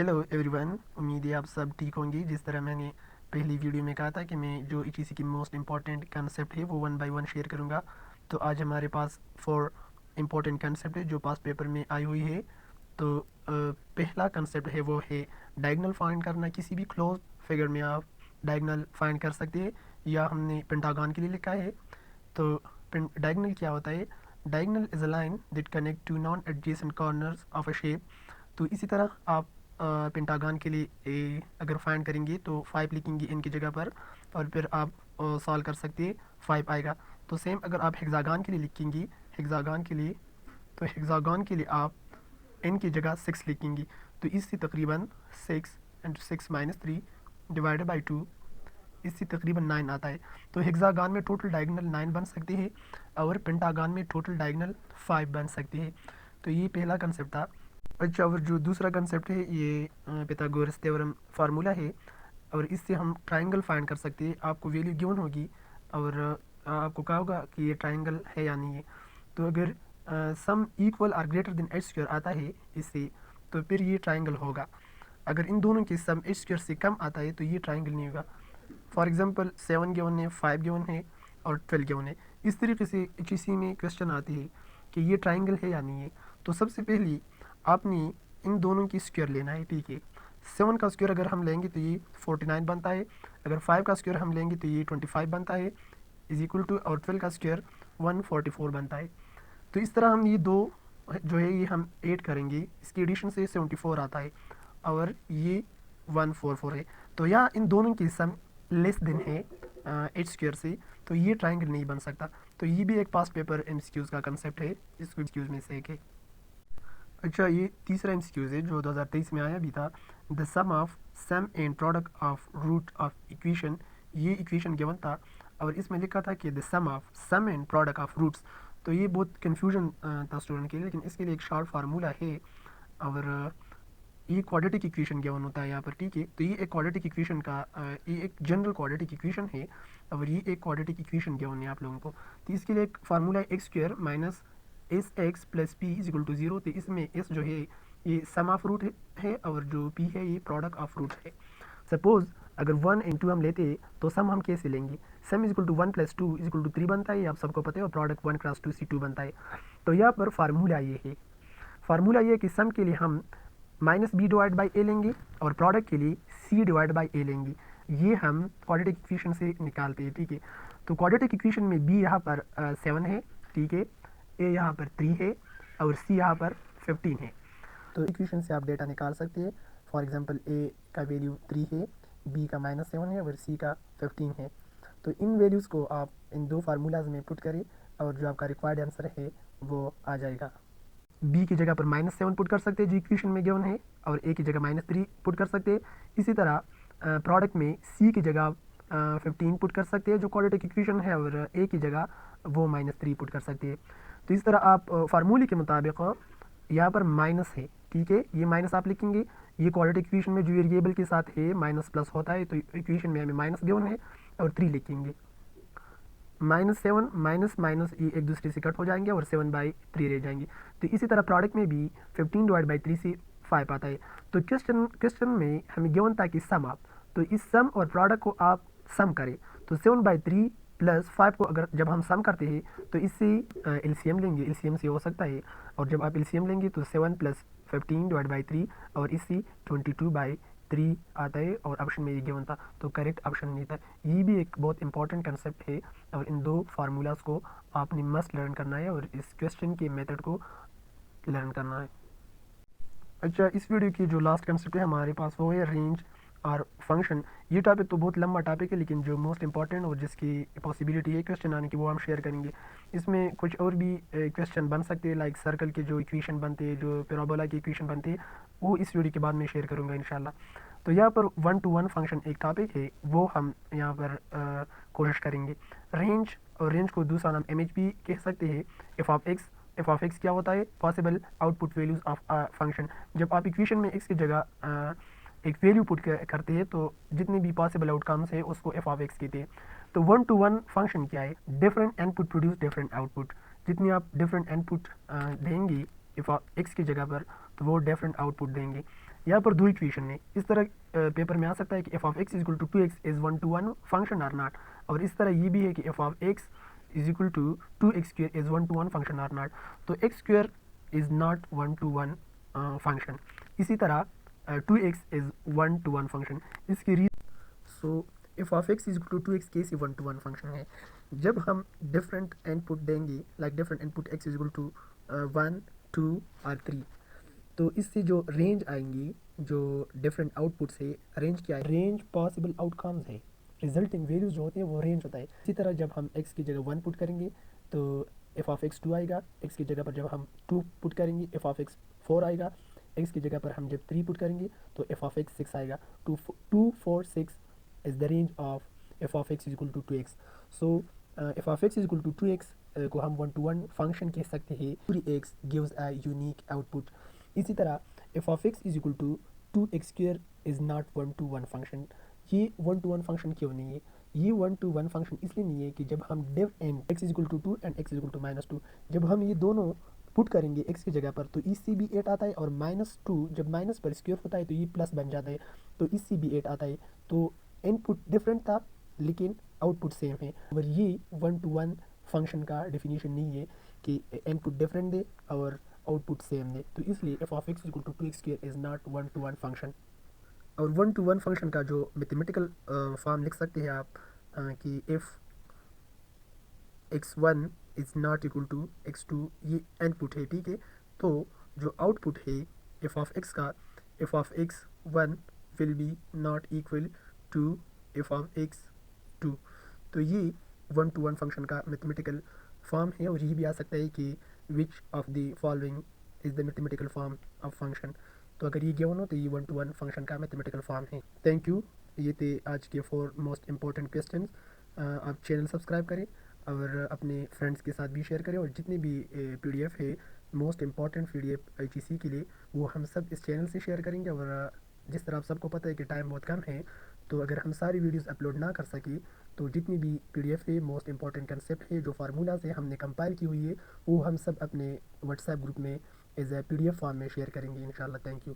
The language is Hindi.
हेलो एवरीवन, उम्मीद है आप सब ठीक होंगे। जिस तरह मैंने पहली वीडियो में कहा था कि मैं जो ईटीसी की मोस्ट इम्पॉर्टेंट कंसेप्ट है वो वन बाय वन शेयर करूंगा। तो आज हमारे पास 4 इम्पॉर्टेंट कंसेप्ट है जो पास पेपर में आई हुई है। तो पहला कंसेप्ट है वो है डायगोनल फाइंड करना। किसी भी क्लोज फिगर में आप डायगोनल फाइंड कर सकते हैं, या हमने पेंटागन के लिए लिखा है। तो डायगोनल क्या होता है? Diagonal is a line that connect two non adjacent corners of a shape. तो इसी तरह आप पेंटागन के लिए अगर फाइंड करेंगे तो 5 लिखेंगे इनकी जगह पर, और फिर आप सॉल्व कर सकते हैं, 5 आएगा। तो सेम अगर आप हेक्सागन के लिए लिखेंगे, हेक्सागन के लिए, तो हेक्सागन के लिए आप n की जगह 6 लिखेंगे। तो इससे तकरीबन 6 इंटू 6 माइनस 3 डिवाइडेड बाई 2, इससे तकरीबन 9 आता है। तो हेक्सागन में टोटल डायगोनल 9 बन सकते हैं, और पेंटागन में टोटल डायगोनल 5 बन सकते हैं। तो ये पहला कंसेप्ट था। अच्छा, और जो दूसरा कंसेप्ट है ये पिथागोरस थ्योरम फार्मूला है, और इससे हम ट्राइंगल फाइंड कर सकते हैं। आपको वैल्यू गिवन होगी, और आपको कहा होगा कि ये ट्राइंगल है या नहीं है। तो अगर सम इक्वल और ग्रेटर देन एच स्क्वायर आता है इससे, तो फिर ये ट्राइंगल होगा। अगर इन दोनों के सम एच स्क्वायर से कम आता है तो ये ट्राइंगल नहीं होगा। फॉर एग्जांपल 7 गिवन है, 5 गिवन है और 12 गिवन है। इस तरीके से किसी में क्वेश्चन आती है कि ये ट्राइंगल है या नहीं है। तो सबसे पहले आपने इन दोनों की स्क्वायर लेना है, ठीक है। 7 का स्क्वायर अगर हम लेंगे तो ये 49 बनता है। अगर 5 का स्क्वायर हम लेंगे तो ये 25 बनता है, इज इक्वल टू, और 12 का स्क्वायर 144 बनता है। तो इस तरह हम ये दो जो है ये हम ऐड करेंगे, इसकी एडिशन से 74 आता है, और ये 144 है। तो यहाँ इन दोनों की सम लेस देन है एच स्क्वायर से, तो ये ट्राइंगल नहीं बन सकता। तो ये भी एक पास पेपर एमसीक्यूज का कंसेप्ट है, इसको एमसीक्यूज में से एक है। अच्छा, ये तीसरा एमसीक्यूज है जो 2023 में आया भी था। The sum and product of root of equation. ये इक्वेशन गिवन था, और इसमें लिखा था कि the sum and product of roots. तो ये बहुत कन्फ्यूजन था स्टूडेंट के लिए, लेकिन इसके लिए एक शॉर्ट फार्मूला है। और ये क्वाड्रेटिक इक्वेशन गिवन होता है यहाँ पर, ठीक है। तो ये एक क्वाड्रेटिक इक्वेशन का ये एक जनरल क्वाड्रेटिक इक्वेशन है, और ये एक क्वाड्रेटिक इक्वेशन गिवन है आप लोगों को। तो इसके लिए एक फार्मूला है X square minus S X plus P is equal to 0। तो इसमें एस जो है ये सम ऑफ रूट है, और जो पी है ये प्रोडक्ट ऑफ रूट है। सपोज अगर 1 एंड 2 हम लेते हैं तो सम हम कैसे लेंगे? Sum is equal to 1 plus 2 is equal to 3 बनता है, आप सबको पता है, और प्रोडक्ट 1 क्रॉस 2 C2 बनता है। तो यहाँ पर फार्मूला ये है, फार्मूला ये है कि सम के लिए हम माइनस बी डिवाइड बाई ए लेंगे, और प्रोडक्ट के लिए सी डिवाइड बाई ए लेंगे। ये हम क्वाड्रेटिक इक्वेशन से निकालते हैं, ठीक है। तो क्वाड्रेटिक इक्वेशन में बी यहाँ पर 7 है, ठीक है, ए यहाँ पर 3 है, और सी यहाँ पर 15 है। तो इक्वेशन से आप डेटा निकाल सकते हैं। फॉर एग्जांपल ए का वैल्यू 3 है, बी का -7 है, और सी का 15 है। तो इन वैल्यूज़ को आप इन दो फार्मूलाज में पुट करें, और जो आपका रिक्वायर्ड आंसर है वो आ जाएगा। बी की जगह पर -7 पुट कर सकते हैं जो इक्वेशन में गिवन है, और ए की जगह -3 पुट कर सकते हैं। इसी तरह प्रोडक्ट में सी की जगह 15 पुट कर सकते हैं जो क्वाड्रेटिक इक्वेशन है, और ए की जगह वो -3 पुट कर सकते हैं। तो इस तरह आप फार्मूले के मुताबिक यहाँ पर माइनस है, ठीक है, ये माइनस आप लिखेंगे। ये क्वाड्रेटिक इक्वेशन में जो वेरिएबल के साथ है माइनस प्लस होता है, तो इक्वेशन में हमें माइनस गिवन है, और 3 लिखेंगे। -7 माइनस माइनस ये एक दूसरे से कट हो जाएंगे, और 7/3 रह जाएंगे। तो इसी तरह प्रोडक्ट में भी 15 डिवाइड बाई 3 से 5 आता है। तो क्वेश्चन में हमें गिवन था कि सम आप, तो इस सम और प्रोडक्ट को आप सम करें। तो 7/3 प्लस 5 को अगर जब हम सम करते हैं तो इससे एलसीएम लेंगे, एलसीएम से हो सकता है, और जब आप एलसीएम लेंगे तो 7 प्लस 15 डिवाइड बाई 3, और इससे 22/3 आता है, और ऑप्शन में ये गिवन था, तो करेक्ट ऑप्शन नहीं था। ये भी एक बहुत इंपॉर्टेंट कंसेप्ट है, और इन दो फार्मूलाज को आपने मस्ट लर्न करना है, और इस क्वेश्चन के मेथड को लर्न करना है। अच्छा, इस वीडियो की जो लास्ट कंसेप्ट है हमारे पास वो है रेंज और फंक्शन। ये टॉपिक तो बहुत लंबा टॉपिक है, लेकिन जो मोस्ट इंपॉर्टेंट और जिसकी पॉसिबिलिटी है क्वेश्चन आने की वो हम शेयर करेंगे। इसमें कुछ और भी क्वेश्चन बन सकते हैं, लाइक सर्कल के जो इक्वेशन बनते हैं, जो पैराबोला की इक्वेशन बनती है, वो इस वीडियो के बाद में शेयर करूँगा इंशाल्लाह। तो यहाँ पर 1-to-1 फंक्शन एक टॉपिक है, वो हम यहाँ पर कोशिश करेंगे। रेंज, और रेंज को दूसरा नाम एम भी कह सकते हैं। एफ ऑफ एक्स क्या होता है? Possible output values of function. जब आप इक्वेशन में एक्स की जगह एक वैल्यू पुट करते हैं तो जितने भी पॉसिबल आउटकम्स है उसको एफ ऑफ एक्स कहते हैं। तो 1-to-1 फंक्शन क्या है? Different input produce different output. जितनी आप डिफरेंट इनपुट देंगे एफ ऑफ एक्स की जगह पर, तो वो डिफरेंट आउटपुट देंगे। यहाँ पर दो इक्वेशन है। इस तरह पेपर में आ सकता है कि F of X is equal to 2x is 1-to-1 function or not, और इस तरह ये भी है कि F of X is equal to 2x square is 1-to-1 function or not. तो x square is not 1-to-1 function. इसी तरह 2x इज 1-to-1 फंक्शन। इसकी so F of X is equal to 2x कैसे 1-to-1 फंक्शन है? जब हम डिफरेंट इनपुट देंगे, like different input x is equal to 1, 2 और 3, तो इससे जो रेंज आएंगी, जो डिफरेंट आउटपुट से रेंज क्या है? रेंज पॉसिबल आउटकम्स है, रिजल्टिंग वैल्यूज जो होते हैं वो रेंज होता है। इसी तरह जब हम x की जगह 1 पुट करेंगे तो एफ ऑफ एक्स 2 आएगा, x की जगह पर जब हम 2 पुट करेंगे एफ ऑफ एक्स 4 आएगा, x की जगह पर हम जब 3 पुट करेंगे तो एफ ऑफ एक्स 6 आएगा। 2, 4, 6 is the range of f of x is equal to 2x. So f of x is equal to 2x को हम 1-to-1 फंक्शन कह सकते हैं। 3x gives a unique output. इसी तरह f of x is equal to 2x square is not 1-to-1 function. ये 1-to-1 फंक्शन क्यों नहीं है? ये 1-to-1 फंक्शन इसलिए नहीं है कि जब हम div n x is equal to 2 and x is equal to -2, जब हम ये दोनों पुट करेंगे x की जगह पर तो इससे भी 8 आता है, और -2 जब माइनस पर स्क्वायर होता है तो ये प्लस बन जाता है, तो इससे भी 8 आता है। तो इनपुट डिफरेंट था लेकिन आउटपुट सेम है। और ये 1-to-1 फंक्शन का डेफिनेशन नहीं है कि इनपुट डिफरेंट दे और आउटपुट सेम दे, तो इसलिए F of X equal to 2x square is not 1-to-1 function. और 1-to-1 फंक्शन का जो मैथमेटिकल फॉर्म लिख सकते हैं आप कि if x1 is not equal to x2, ये इनपुट है, ठीक है। तो जो आउटपुट है एफ ऑफ एक्स का, F of x1 will be not equal to F of x2। तो ये 1-to-1 फंक्शन का मैथमेटिकल फॉर्म है। और ये भी आ सकता है कि which of the following is the mathematical form of function. तो अगर ये गिवन हो तो ये 1-to-1 फंक्शन का मैथमेटिकल फॉर्म है। Thank you. ये थे आज के 4 मोस्ट इम्पोर्टेंट क्वेश्चन। आप चैनल सब्सक्राइब करें और अपने फ्रेंड्स के साथ भी शेयर करें, और जितने भी PDF है मोस्ट इम्पॉर्टेंट PDF IGC के लिए वो हम सब इस चैनल से शेयर करेंगे। और जिस तरह आप सबको पता है कि टाइम बहुत कम है, तो अगर हम सारी वीडियोस अपलोड ना कर सके तो जितनी भी PDF है, मोस्ट इंपॉर्टेंट कंसेप्ट है, जो फार्मूलाज है हमने कंपाइल की हुई है, वो हम सब अपने व्हाट्सएप ग्रुप में एज ए PDF फॉर्म में शेयर करेंगे इंशाल्लाह। Thank you.